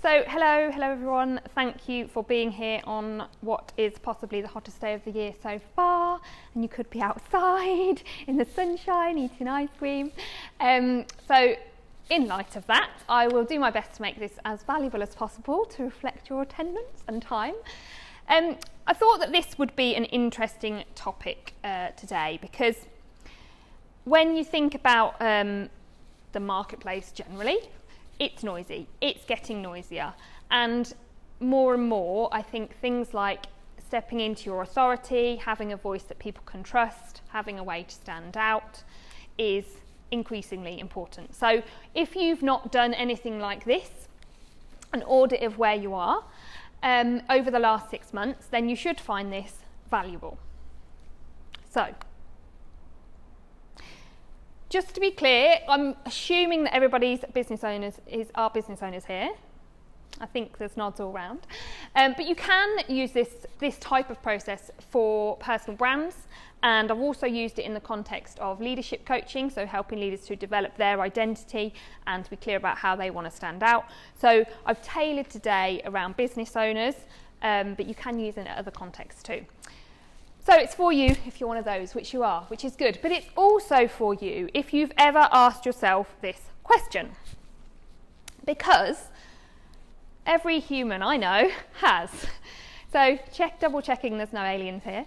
So hello everyone, thank you for being here on what is possibly the hottest day of the year so far, and you could be outside in the sunshine eating ice cream. So in light of that, I will do my best to make this as valuable as possible to reflect your attendance and time. I thought that this would be an interesting topic today, because when you think about the marketplace generally, it's noisy, it's getting noisier, and more I think things like stepping into your authority, having a voice that people can trust, having a way to stand out is increasingly important. So if you've not done anything like this, an audit of where you are over the last 6 months, then you should find this valuable. So just to be clear, I'm assuming that everybody's business owners are business owners here. I think there's nods all around. But you can use this type of process for personal brands, and I've also used it in the context of leadership coaching, so helping leaders to develop their identity and to be clear about how they want to stand out. So I've tailored today around business owners, but you can use it in other contexts too. So it's for you if you're one of those, which you are, which is good. But it's also for you if you've ever asked yourself this question. Because every human I know has. So double checking there's no aliens here.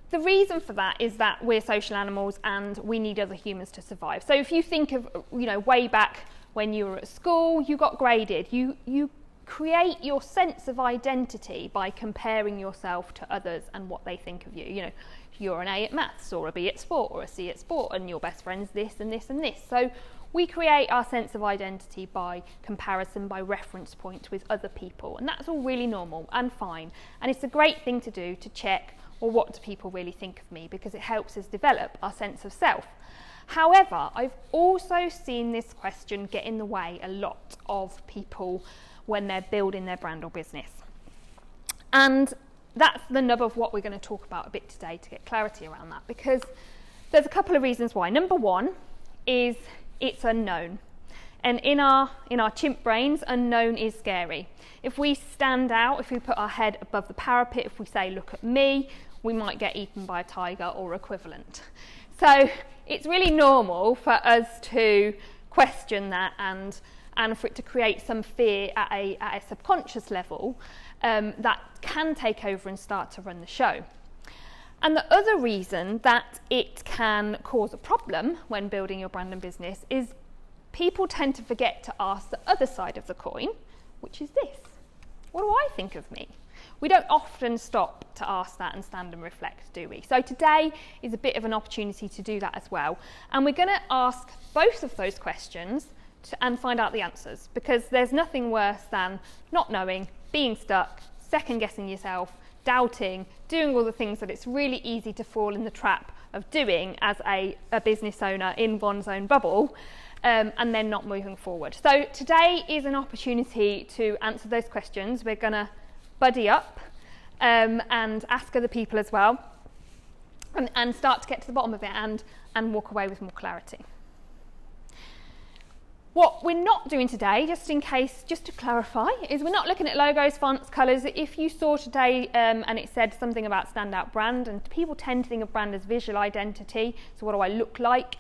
The reason for that is that we're social animals and we need other humans to survive. So if you think of, way back when you were at school, you got graded. You create your sense of identity by comparing yourself to others and what they think of you. You're an A at maths or a B at sport or a C at sport, and your best friend's this and this and this. So we create our sense of identity by comparison, by reference point with other people, and that's all really normal and fine. And it's a great thing to do to check, well, what do people really think of me? Because it helps us develop our sense of self. However, I've also seen this question get in the way a lot of people when they're building their brand or business. And that's the nub of what we're going to talk about a bit today to get clarity around that, because there's a couple of reasons why. Number one is it's unknown. And in our chimp brains, unknown is scary. If we stand out, if we put our head above the parapet, if we say, look at me, we might get eaten by a tiger or equivalent. So it's really normal for us to question that and for it to create some fear at a subconscious level that can take over and start to run the show. And the other reason that it can cause a problem when building your brand and business is people tend to forget to ask the other side of the coin, which is this. What do I think of me? We don't often stop to ask that and stand and reflect, do we? So today is a bit of an opportunity to do that as well. And we're going to ask both of those questions and find out the answers, because there's nothing worse than not knowing, being stuck, second guessing yourself, doubting, doing all the things that it's really easy to fall in the trap of doing as a business owner in one's own bubble, and then not moving forward. So today is an opportunity to answer those questions. We're going to buddy up and ask other people as well, and start to get to the bottom of it and walk away with more clarity. What we're not doing today, just to clarify, is we're not looking at logos, fonts, colours. If you saw today and it said something about standout brand, and people tend to think of brand as visual identity, so what do I look like?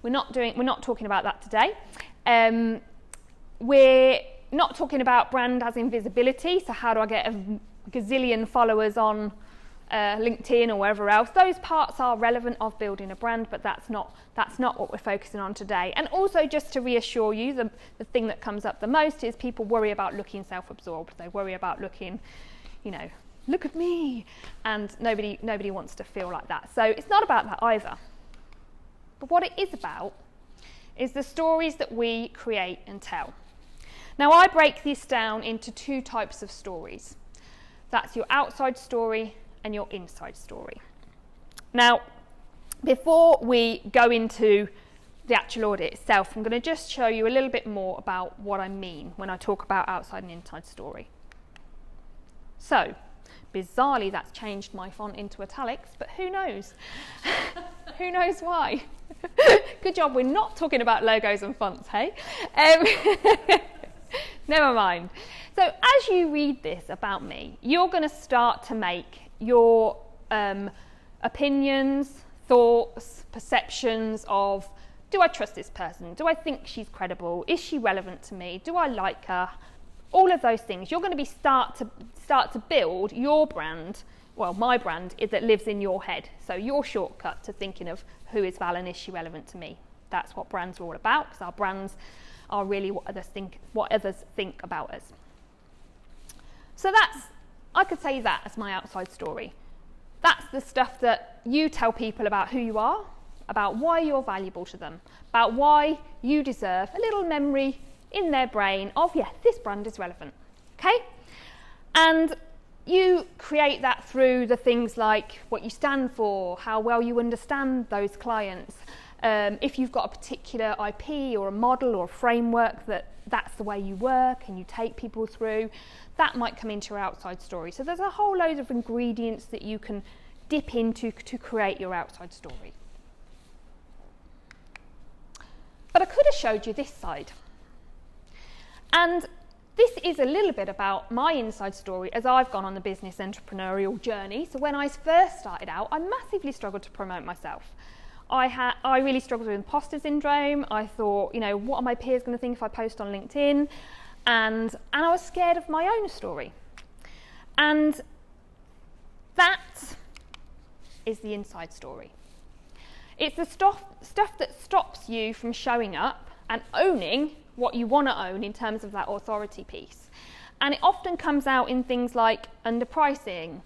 We're not talking about that today. We're not talking about brand as in visibility, so how do I get a gazillion followers on LinkedIn or wherever else. Those parts are relevant of building a brand, but that's not what we're focusing on today. And also, just to reassure you, the thing that comes up the most is people worry about looking self-absorbed. They worry about looking, look at me, and nobody wants to feel like that. So it's not about that either. But what it is about is the stories that we create and tell. Now, I break this down into two types of stories. That's your outside story and your inside story. Now, before we go into the actual audit itself, I'm going to just show you a little bit more about what I mean when I talk about outside and inside story. So, bizarrely, that's changed my font into italics, but who knows? Who knows why? Good job we're not talking about logos and fonts, hey? Never mind. So as you read this about me, you're going to start to make your opinions, thoughts, perceptions of, do I trust this person? Do I think she's credible? Is she relevant to me? Do I like her? All of those things. You're going to be start to build your brand. Well, my brand is that lives in your head. So your shortcut to thinking of who is Val and is she relevant to me? That's what brands are all about, because our brands are really what others think about us. So I could say that as my outside story. That's the stuff that you tell people about who you are, about why you're valuable to them, about why you deserve a little memory in their brain of, yeah, this brand is relevant, okay? And you create that through the things like what you stand for, how well you understand those clients. If you've got a particular IP or a model or a framework that's the way you work and you take people through, that might come into your outside story. So there's a whole load of ingredients that you can dip into to create your outside story. But I could have showed you this side. And this is a little bit about my inside story as I've gone on the business entrepreneurial journey. So when I first started out, I massively struggled to promote myself. I really struggled with imposter syndrome. I thought, what are my peers going to think if I post on LinkedIn? And I was scared of my own story. And that is the inside story. It's the stuff that stops you from showing up and owning what you want to own in terms of that authority piece. And it often comes out in things like underpricing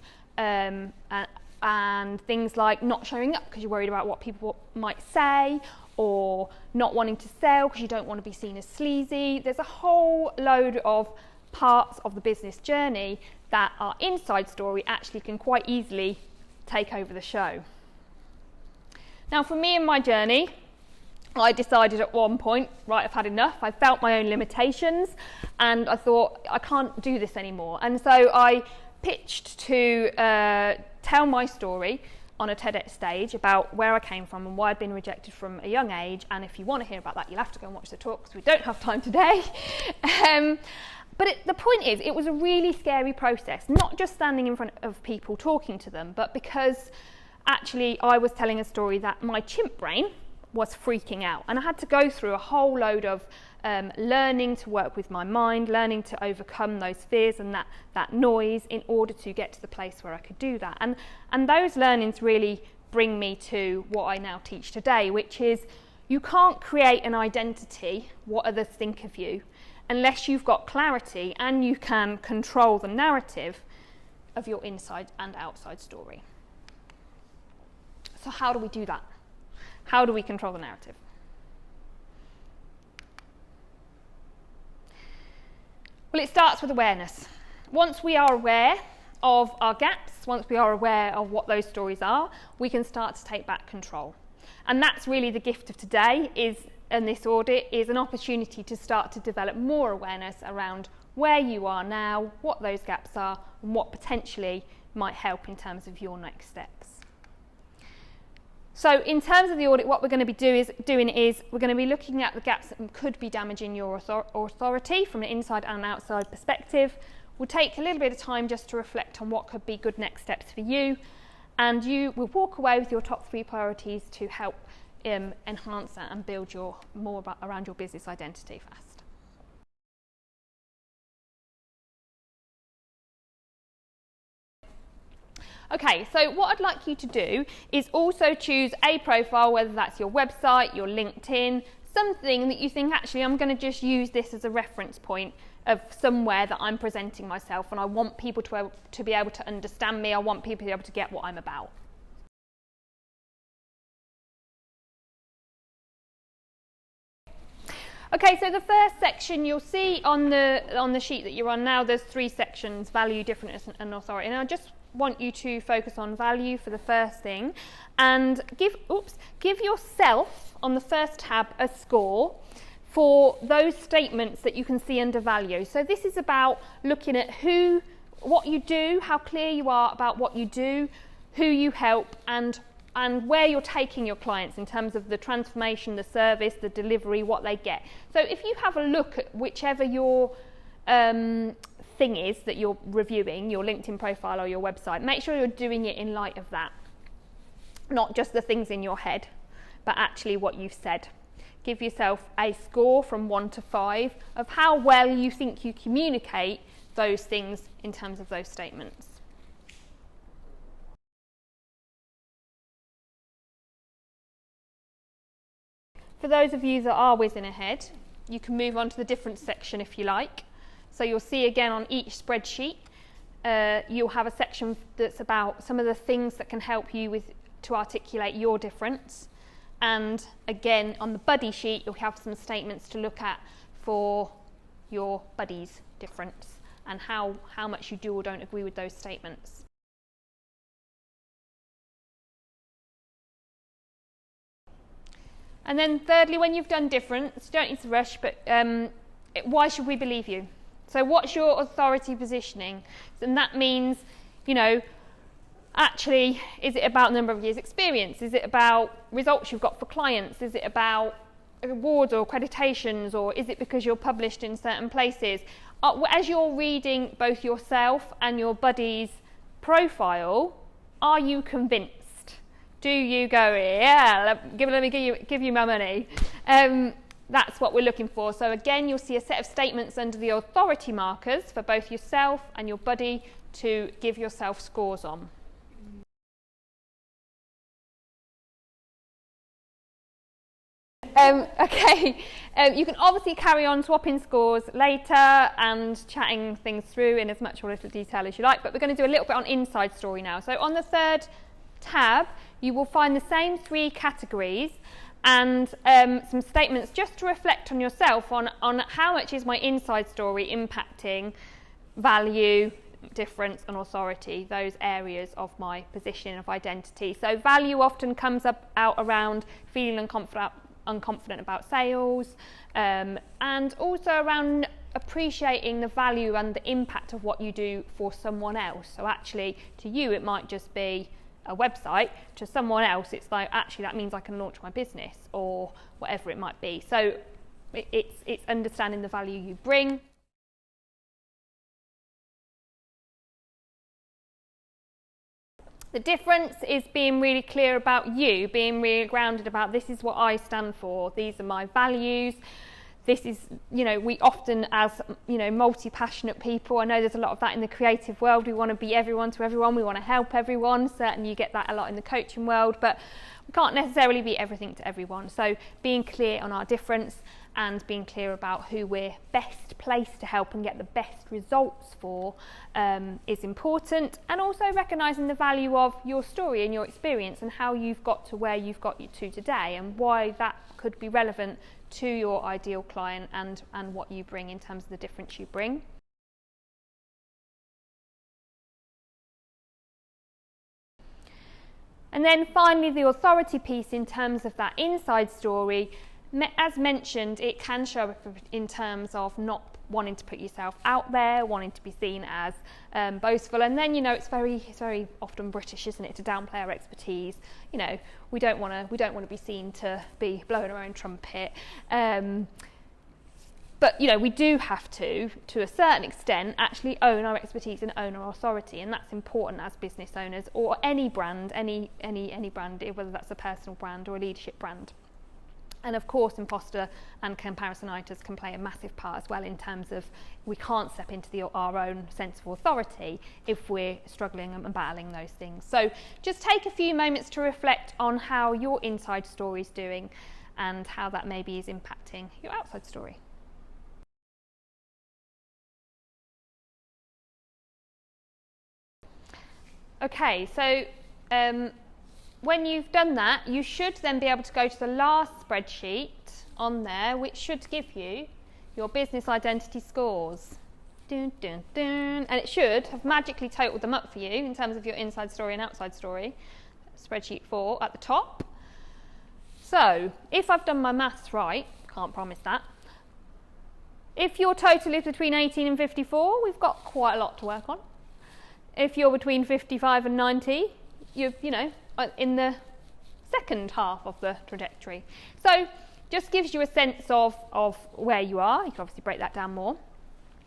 and things like not showing up because you're worried about what people might say, or not wanting to sell because you don't want to be seen as sleazy. There's a whole load of parts of the business journey that our inside story actually can quite easily take over the show. Now, for me in my journey, I decided at one point, right, I've had enough. I felt my own limitations and I thought, I can't do this anymore. And so I pitched to tell my story on a TEDx stage about where I came from and why I'd been rejected from a young age. And if you want to hear about that, you'll have to go and watch the talk because we don't have time today. But the point is, it was a really scary process, not just standing in front of people talking to them, but because actually I was telling a story that my chimp brain was freaking out. And I had to go through a whole load of learning to work with my mind, learning to overcome those fears and that noise in order to get to the place where I could do that. And those learnings really bring me to what I now teach today, which is you can't create an identity, what others think of you, unless you've got clarity and you can control the narrative of your inside and outside story. So how do we do that? How do we control the narrative? Well, it starts with awareness. Once we are aware of our gaps, once we are aware of what those stories are, we can start to take back control. And that's really the gift of today, and this audit is an opportunity to start to develop more awareness around where you are now, what those gaps are, and what potentially might help in terms of your next steps. So in terms of the audit, what we're going to be doing is we're going to be looking at the gaps that could be damaging your authority from an inside and outside perspective. We'll take a little bit of time just to reflect on what could be good next steps for you, and you will walk away with your top 3 priorities to help enhance that and build more around your business identity fast. Okay, so what I'd like you to do is also choose a profile, whether that's your website, your LinkedIn, something that you think, actually, I'm going to just use this as a reference point of somewhere that I'm presenting myself, and I want people to be able to understand me. I want people to be able to get what I'm about. Okay, so the first section you'll see on the sheet that you're on now, there's 3 sections: value, difference, and authority. And I just want you to focus on value for the first thing, and give yourself on the first tab a score for those statements that you can see under value. So this is about looking at what you do, how clear you are about what you do, who you help, and where you're taking your clients in terms of the transformation, the service, the delivery, what they get. So if you have a look at whichever your thing is that you're reviewing, your LinkedIn profile or your website, make sure you're doing it in light of that. Not just the things in your head, but actually what you've said. Give yourself a score from 1 to 5 of how well you think you communicate those things in terms of those statements. For those of you that are whizzing ahead, you can move on to the difference section if you like. So you'll see again on each spreadsheet, you'll have a section that's about some of the things that can help you to articulate your difference. And again, on the buddy sheet, you'll have some statements to look at for your buddy's difference and how much you do or don't agree with those statements. And then thirdly, when you've done difference, you don't need to rush, but why should we believe you? So what's your authority positioning? And that means, actually, is it about number of years experience? Is it about results you've got for clients? Is it about awards or accreditations? Or is it because you're published in certain places? As you're reading both yourself and your buddy's profile, are you convinced? Do you go, yeah, let me give you my money? That's what we're looking for. So again, you'll see a set of statements under the authority markers for both yourself and your buddy to give yourself scores on. You can obviously carry on swapping scores later and chatting things through in as much or little detail as you like, but we're going to do a little bit on inside story now. So on the third tab, you will find the same 3 categories and some statements just to reflect on yourself on how much is my inside story impacting value, difference and authority, those areas of my positioning of identity. So value often comes out around feeling unconfident about sales, and also around appreciating the value and the impact of what you do for someone else. So actually, to you, it might just be a website. To someone else, it's like, actually, that means I can launch my business or whatever it might be. So it's understanding the value you bring. The difference is being really clear about you, being really grounded about this is what I stand for, these are my values. This is, we often as, multi-passionate people, I know there's a lot of that in the creative world, we want to be everyone to everyone, we want to help everyone, certainly you get that a lot in the coaching world, but we can't necessarily be everything to everyone. So being clear on our difference and being clear about who we're best placed to help and get the best results for is important, and also recognising the value of your story and your experience and how you've got to where you've got to today and why that could be relevant to your ideal client and what you bring in terms of the difference you bring. And then finally, the authority piece in terms of that inside story. As mentioned, it can show up in terms of not wanting to put yourself out there, wanting to be seen as boastful, and then it's very often British, isn't it, to downplay our expertise. We don't want to be seen to be blowing our own trumpet. But we do have to a certain extent, actually own our expertise and own our authority, and that's important as business owners or any brand, any brand, whether that's a personal brand or a leadership brand. And of course, imposter and comparisonitis can play a massive part as well in terms of we can't step into our own sense of authority if we're struggling and battling those things. So just take a few moments to reflect on how your inside story is doing and how that maybe is impacting your outside story. Okay, so when you've done that, you should then be able to go to the last spreadsheet on there, which should give you your business identity scores. Dun, dun, dun. And it should have magically totaled them up for you in terms of your inside story and outside story. Spreadsheet 4 at the top. So, if I've done my maths right, can't promise that, if your total is between 18 and 54, we've got quite a lot to work on. If you're between 55 and 90, you're, in the second half of the trajectory. So just gives you a sense of where you are. You can obviously break that down more.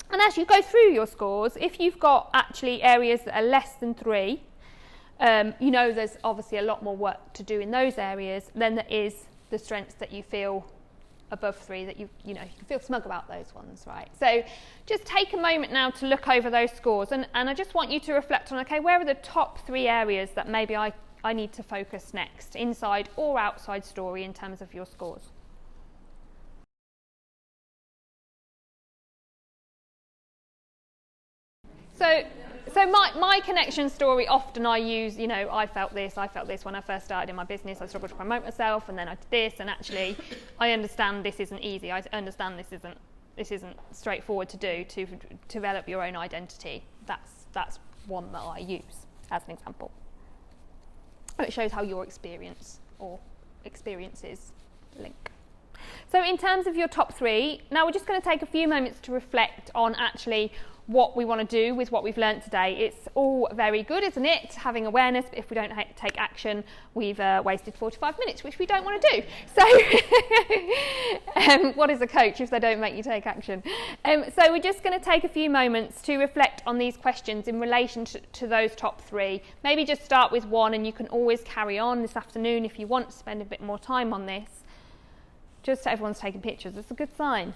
And as you go through your scores, if you've got actually areas that are less than 3, you know there's obviously a lot more work to do in those areas than there is the strengths that you feel above 3, that you know you can feel smug about those ones, right? So just take a moment now to look over those scores, and I just want you to reflect on, okay, where are the top 3 areas that maybe I need to focus next, inside or outside story, in terms of your scores. So my connection story, often I use, you know, I felt this when I first started in my business. I struggled to promote myself, and then I did this, and actually I understand this isn't easy. I understand this isn't straightforward to do, to develop your own identity. That's one that I use as an example. It shows how your experience or experiences link. So in terms of your top 3, now we're just going to take a few moments to reflect on actually what we want to do with what we've learnt today. It's all very good, isn't it, having awareness, but if we don't take action, we've wasted 45 minutes, which we don't want to do. So what is a coach if they don't make you take action? So we're just going to take a few moments to reflect on these questions in relation to those top 3. Maybe just start with 1, and you can always carry on this afternoon if you want to spend a bit more time on this. Just so everyone's taking pictures, it's a good sign.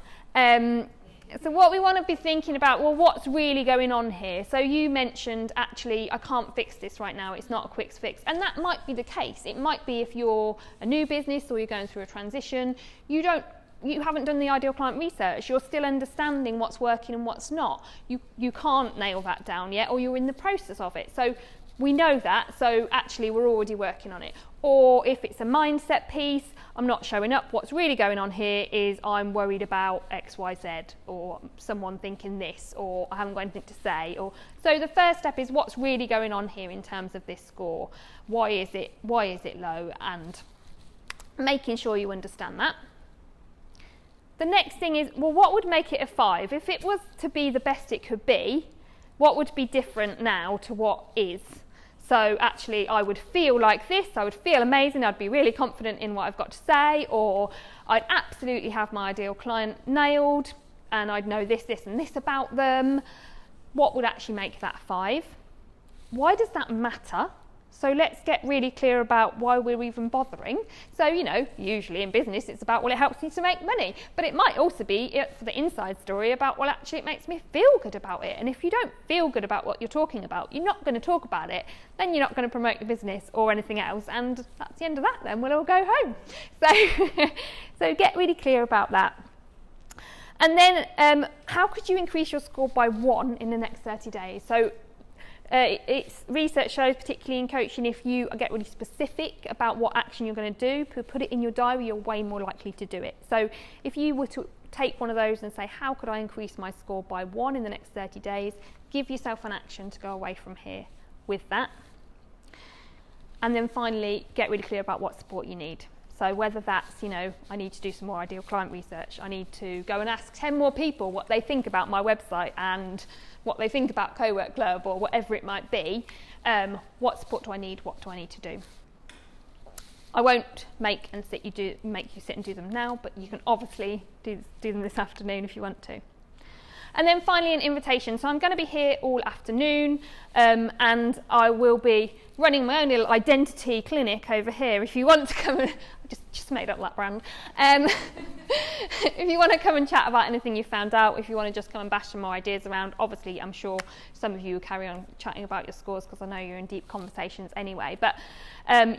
So what we want to be thinking about, well, what's really going on here? So you mentioned, actually, I can't fix this right now. It's not a quick fix. And that might be the case. It might be if you're a new business or you're going through a transition, you haven't done the ideal client research. You're still understanding what's working and what's not. You can't nail that down yet, or you're in the process of it. So we know that, so actually we're already working on it. Or if it's a mindset piece, I'm not showing up. What's really going on here is I'm worried about X, Y, Z, or someone thinking this, or I haven't got anything to say. So the first step is what's really going on here in terms of this score. Why is it low? And making sure you understand that. The next thing is, well, what would make it a 5? If it was to be the best it could be, what would be different now to what is? So actually I would feel like this, I would feel amazing, I'd be really confident in what I've got to say, or I'd absolutely have my ideal client nailed, and I'd know this, this and this about them. What would actually make that 5? Why does that matter? So let's get really clear about why we're even bothering. So, you know, usually in business it's about, well, it helps me to make money. But it might also be, for the inside story, about, well, actually it makes me feel good about it. And if you don't feel good about what you're talking about, you're not going to talk about it. Then you're not going to promote your business or anything else. And that's the end of that, then we'll all go home. So get really clear about that. And then how could you increase your score by 1 in the next 30 days? So research shows, particularly in coaching, if you get really specific about what action you're going to do, put it in your diary, you're way more likely to do it. So if you were to take one of those and say, how could I increase my score by 1 in the next 30 days, give yourself an action to go away from here with that. And then finally, get really clear about what support you need. So whether that's, you know, I need to do some more ideal client research, I need to go and ask 10 more people what they think about my website and what they think about Cowork Club, or whatever it might be, what support do I need, what do I need to do? I won't make you sit and do them now, but you can obviously do them this afternoon if you want to. And then finally, an invitation. So I'm going to be here all afternoon, and I will be running my own little identity clinic over here. If you want to come and just made up that brand. If you want to come and chat about anything you found out, if you want to just come and bash some more ideas around, obviously I'm sure some of you will carry on chatting about your scores because I know you're in deep conversations anyway, but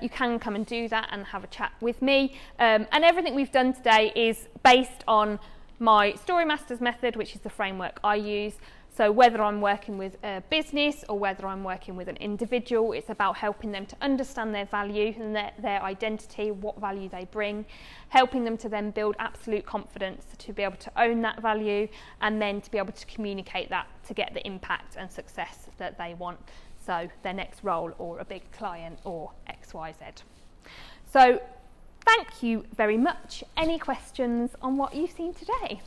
you can come and do that and have a chat with me. And everything we've done today is based on my Story Masters method, which is the framework I use. So whether I'm working with a business or whether I'm working with an individual, it's about helping them to understand their value and their identity, what value they bring, helping them to then build absolute confidence to be able to own that value, and then to be able to communicate that to get the impact and success that they want. So their next role, or a big client, or XYZ. So thank you very much. Any questions on what you've seen today?